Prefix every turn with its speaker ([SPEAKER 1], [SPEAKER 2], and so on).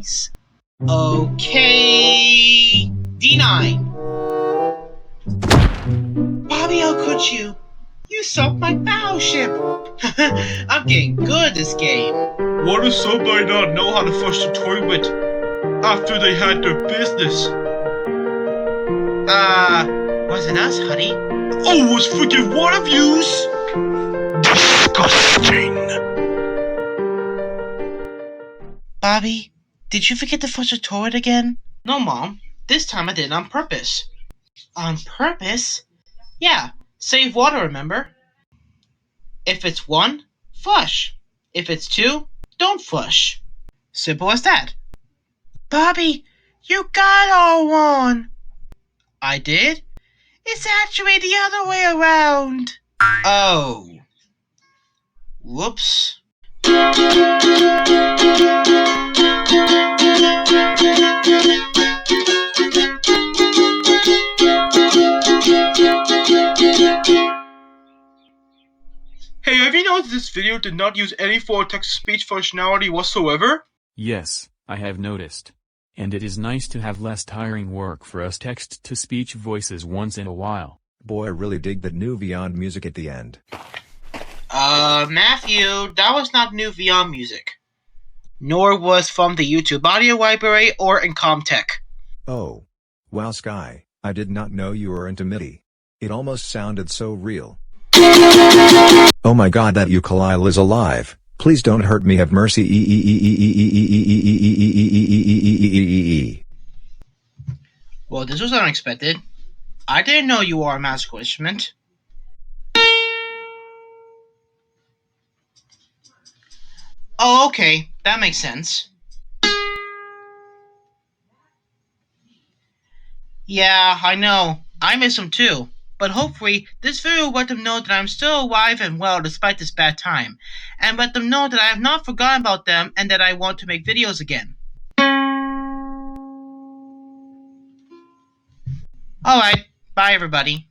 [SPEAKER 1] please. Okay. D9. Bobby, how could you? You sunk my battleship. I'm getting good at this game.
[SPEAKER 2] Why does somebody not know how to flush the toilet after they had their business?
[SPEAKER 1] Wasn't us, honey.
[SPEAKER 2] Oh, it was freaking one of yous! Disgusting!
[SPEAKER 1] Bobby, did you forget to flush the toilet again? No, Mom. This time I did it on purpose. On purpose? Yeah, save water, remember? If it's 1, flush. If it's 2, don't flush. Simple as that. Bobby, you got all wrong. I did? It's actually the other way around. Oh. Whoops.
[SPEAKER 2] Hey, have you noticed this video did not use any full text-to-speech functionality whatsoever?
[SPEAKER 3] Yes, I have noticed. And it is nice to have less tiring work for us text-to-speech voices once in a while.
[SPEAKER 4] Boy, I really dig that new Vyond music at the end.
[SPEAKER 1] Matthew, that was not new Vyond music. Nor was from the YouTube audio library or Incomtech.
[SPEAKER 4] Oh. Wow, Sky, I did not know you were into MIDI. It almost sounded so real. Oh my god, that ukulele is alive. Please don't hurt me, have mercy.
[SPEAKER 1] Well, this was unexpected. I didn't know you were a musical instrument. Oh, okay. That makes sense. Yeah, I know. I miss them too. But hopefully, this video will let them know that I'm still alive and well despite this bad time. And let them know that I have not forgotten about them and that I want to make videos again. Alright, bye everybody.